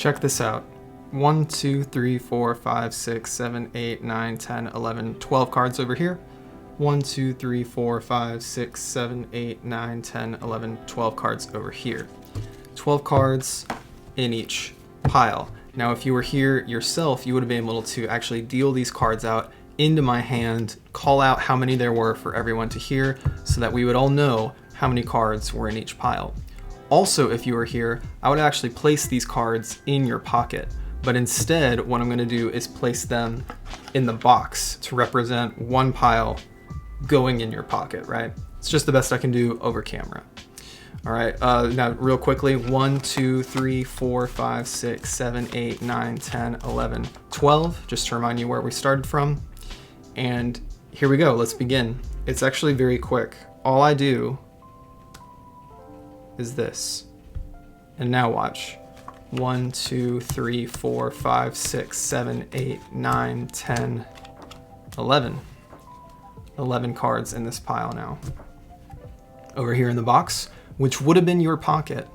Check this out. 1, 2, 3, 4, 5, 6, 7, 8, 9, 10, 11, 12 cards over here. 1, 2, 3, 4, 5, 6, 7, 8, 9, 10, 11, 12 cards over here. 12 cards in each pile. Now, if you were here yourself, you would have been able to actually deal these cards out into my hand, call out how many there were for everyone to hear so that we would all know how many cards were in each pile. Also, if you were here, I would actually place these cards in your pocket, but instead what I'm going to do is place them in the box to represent one pile going in your pocket, right? It's just the best I can do over camera. All right, now real quickly, 1, 2, 3, 4, 5, 6, 7, 8, 9, 10, 11, 12, just to remind you where we started from. And here we go, let's begin. It's actually very quick. All I do is this. And now watch. 1, 2, 3, 4, 5, 6, 7, 8, 9, 10, 11. 11 cards in this pile now. Over here in the box, which would have been your pocket.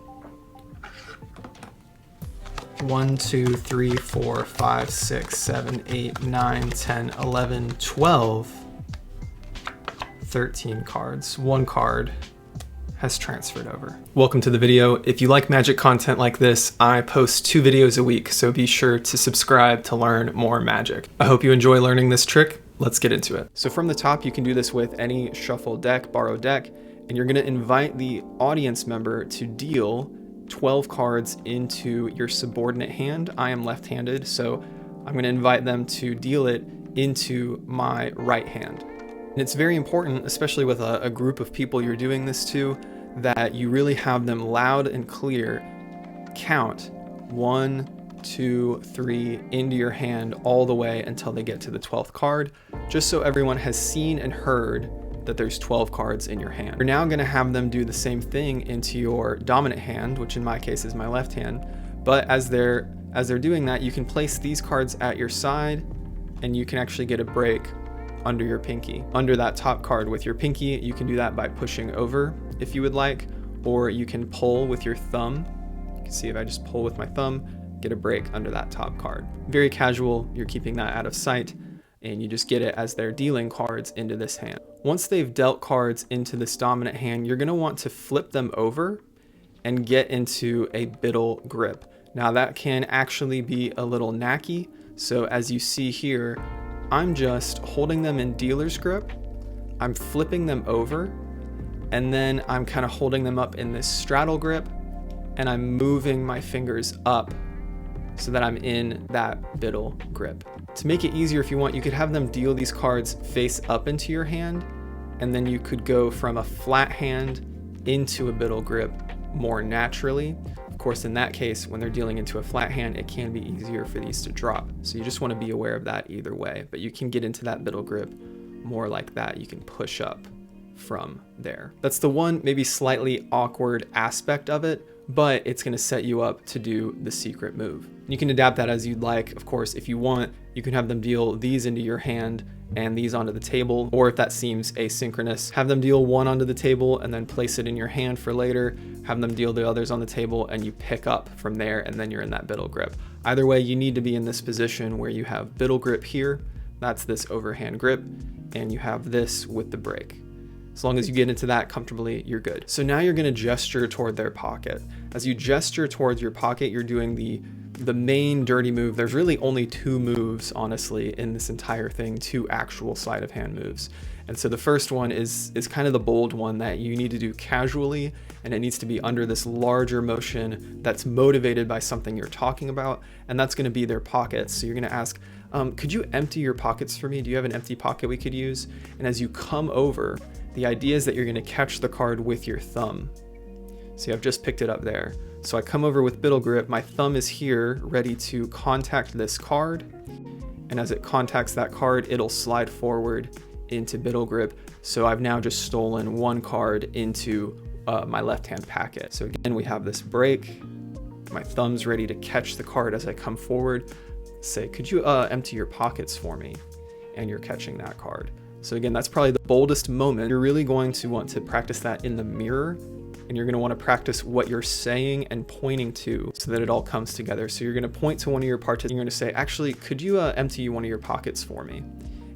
1, 2, 3, 4, 5, 6, 7, 8, 9, 10, 11, 12, 13 cards. One card has transferred over. Welcome to the video. If you like magic content like this, I post 2 videos a week, so be sure to subscribe to learn more magic. I hope you enjoy learning this trick. Let's get into it. So from the top, you can do this with any shuffle deck, borrow deck, and you're gonna invite the audience member to deal 12 cards into your subordinate hand. I am left-handed, so I'm gonna invite them to deal it into my right hand. And it's very important, especially with a group of people you're doing this to, that you really have them loud and clear count 1, 2, 3 into your hand all the way until they get to the 12th card, just so everyone has seen and heard that there's 12 cards in your hand. You're now gonna have them do the same thing into your dominant hand, which in my case is my left hand, but as they're doing that, you can place these cards at your side and you can actually get a break under your pinky. Under that top card with your pinky, you can do that by pushing over if you would like, or you can pull with your thumb. You can see if I just pull with my thumb, get a break under that top card. Very casual, you're keeping that out of sight, and you just get it as they're dealing cards into this hand. Once they've dealt cards into this dominant hand, you're gonna want to flip them over and get into a Biddle grip. Now that can actually be a little knacky, so as you see here, I'm just holding them in dealer's grip, I'm flipping them over, and then I'm kind of holding them up in this straddle grip, and I'm moving my fingers up so that I'm in that Biddle grip. To make it easier, if you want, you could have them deal these cards face up into your hand, and then you could go from a flat hand into a Biddle grip more naturally. Of course, in that case, when they're dealing into a flat hand, it can be easier for these to drop. So you just want to be aware of that either way, but you can get into that Biddle grip more like that. You can push up from there. That's the one maybe slightly awkward aspect of it, but it's going to set you up to do the secret move. You can adapt that as you'd like. Of course, if you want, you can have them deal these into your hand and these onto the table, or if that seems asynchronous, have them deal one onto the table and then place it in your hand for later, have them deal the others on the table, and you pick up from there, and then you're in that Biddle grip. Either way, you need to be in this position where you have Biddle grip here, that's this overhand grip, and you have this with the break. As long as you get into that comfortably, you're good. So now you're gonna gesture toward their pocket. As you gesture towards your pocket, you're doing the main dirty move. There's really only 2 moves, honestly, in this entire thing, 2 actual sleight of hand moves. And so the first one is kind of the bold one that you need to do casually, and it needs to be under this larger motion that's motivated by something you're talking about, and that's gonna be their pockets. So you're gonna ask, could you empty your pockets for me? Do you have an empty pocket we could use? And as you come over, the idea is that you're gonna catch the card with your thumb. See, I've just picked it up there. So I come over with Biddle grip, my thumb is here ready to contact this card. And as it contacts that card, it'll slide forward into Biddle grip. So I've now just stolen one card into my left-hand packet. So again, we have this break. My thumb's ready to catch the card as I come forward. Say, could you empty your pockets for me? And you're catching that card. So again, that's probably the boldest moment. You're really going to want to practice that in the mirror and you're going to want to practice what you're saying and pointing to so that it all comes together. So you're going to point to one of your participants, you're going to say, actually, could you empty one of your pockets for me?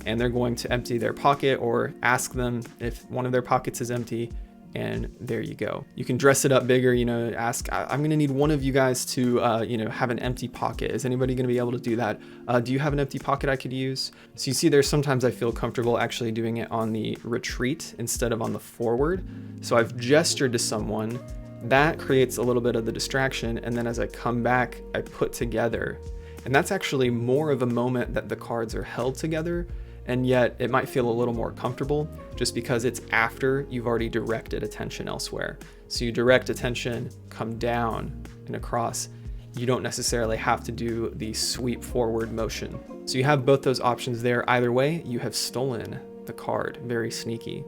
And they're going to empty their pocket or ask them if one of their pockets is empty, and there you go. You can dress it up bigger, you know, ask, I'm gonna need one of you guys to, you know, have an empty pocket. Is anybody gonna be able to do that? Do you have an empty pocket I could use? So you see, there's sometimes I feel comfortable actually doing it on the retreat instead of on the forward. So I've gestured to someone, that creates a little bit of the distraction, and then as I come back, I put together. And that's actually more of a moment that the cards are held together, and yet it might feel a little more comfortable just because it's after you've already directed attention elsewhere. So you direct attention, come down and across. You don't necessarily have to do the sweep forward motion. So you have both those options there. Either way, you have stolen the card. Very sneaky.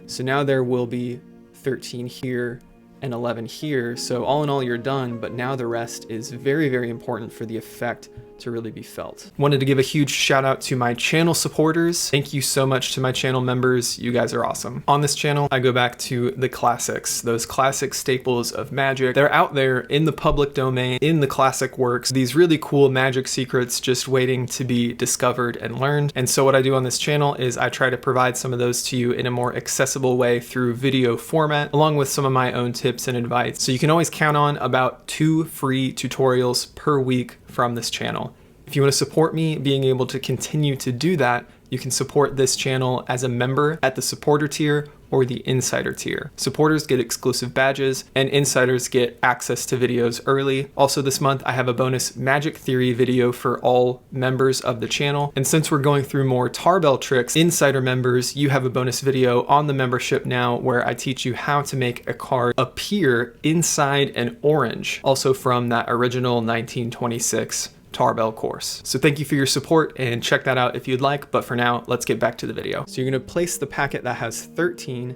So now there will be 13 here and 11 here. So all in all, you're done, but now the rest is very, very important for the effect to really be felt. Wanted to give a huge shout out to my channel supporters. Thank you so much to my channel members. You guys are awesome. On this channel, I go back to the classics, those classic staples of magic. They're out there in the public domain, in the classic works, these really cool magic secrets just waiting to be discovered and learned. And so what I do on this channel is I try to provide some of those to you in a more accessible way through video format, along with some of my own tips and advice. So you can always count on about 2 free tutorials per week from this channel. If you want to support me being able to continue to do that, you can support this channel as a member at the supporter tier or the insider tier. Supporters get exclusive badges and insiders get access to videos early. Also this month, I have a bonus magic theory video for all members of the channel. And since we're going through more Tarbell tricks, insider members, you have a bonus video on the membership now where I teach you how to make a card appear inside an orange, also from that original 1926 Tarbell course. So thank you for your support and check that out if you'd like, but for now, let's get back to the video. So you're gonna place the packet that has 13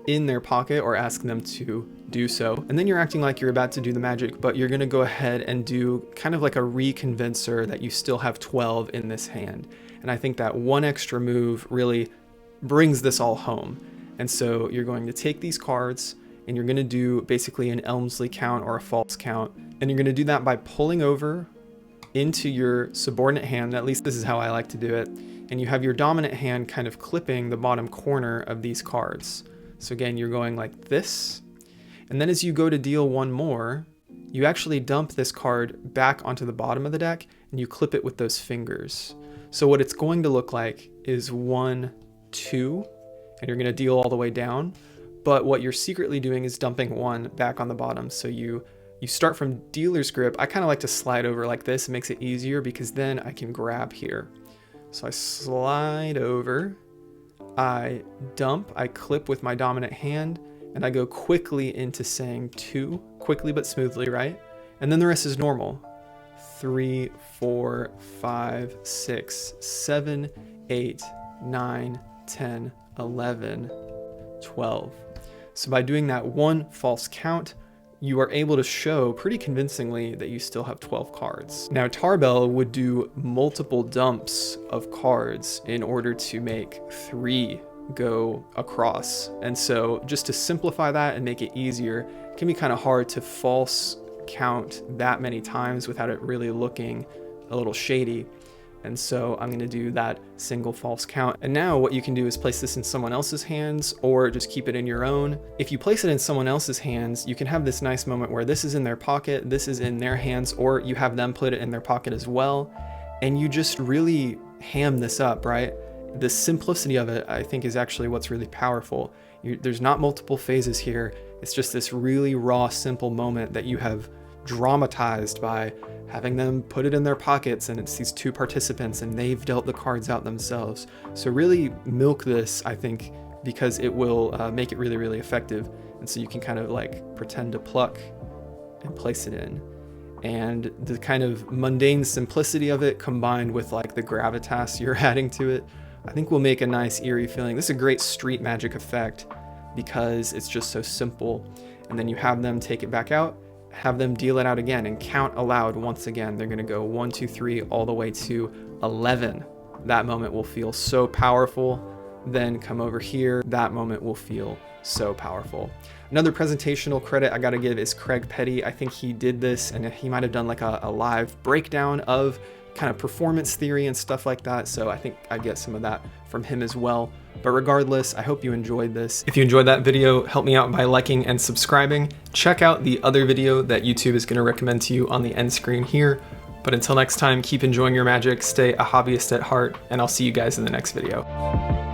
in their pocket or ask them to do so. And then you're acting like you're about to do the magic, but you're gonna go ahead and do kind of like a reconvincer that you still have 12 in this hand. And I think that one extra move really brings this all home. And so you're going to take these cards and you're gonna do basically an Elmsley count or a false count. And you're gonna do that by pulling over into your subordinate hand. At least this is how I like to do it. And you have your dominant hand kind of clipping the bottom corner of these cards. So again, you're going like this. And then as you go to deal one more, you actually dump this card back onto the bottom of the deck and you clip it with those fingers. So what it's going to look like is 1, 2, and you're gonna deal all the way down. But what you're secretly doing is dumping 1 back on the bottom. So you start from dealer's grip. I kind of like to slide over like this. It makes it easier because then I can grab here. So I slide over, I dump, I clip with my dominant hand, and I go quickly into saying 2, quickly but smoothly, right? And then the rest is normal. 3, 4, 5, 6, 7, 8, 9, 10, 11, 12. So by doing that one false count, you are able to show pretty convincingly that you still have 12 cards. Now, Tarbell would do multiple dumps of cards in order to make 3 go across. And so just to simplify that and make it easier, it can be kind of hard to false count that many times without it really looking a little shady. And so I'm gonna do that single false count. And now what you can do is place this in someone else's hands or just keep it in your own. If you place it in someone else's hands, you can have this nice moment where this is in their pocket, this is in their hands, or you have them put it in their pocket as well. And you just really ham this up, right? The simplicity of it, I think, is actually what's really powerful. There's not multiple phases here. It's just this really raw, simple moment that you have dramatized by having them put it in their pockets, and it's these 2 participants and they've dealt the cards out themselves. So really milk this, I think, because it will make it really, really effective. And so you can kind of like pretend to pluck and place it in. And the kind of mundane simplicity of it combined with like the gravitas you're adding to it, I think will make a nice eerie feeling. This is a great street magic effect because it's just so simple. And then you have them take it back out, have them deal it out again and count aloud once again. They're gonna go 1, 2, 3 all the way to 11. That moment will feel so powerful then come over here, that moment will feel so powerful. Another presentational credit I gotta give is Craig Petty. I think he did this, and he might have done like a live breakdown of kind of performance theory and stuff like that. So I think I get some of that from him as well. But regardless, I hope you enjoyed this. If you enjoyed that video, help me out by liking and subscribing. Check out the other video that YouTube is gonna recommend to you on the end screen here. But until next time, keep enjoying your magic, stay a hobbyist at heart, and I'll see you guys in the next video.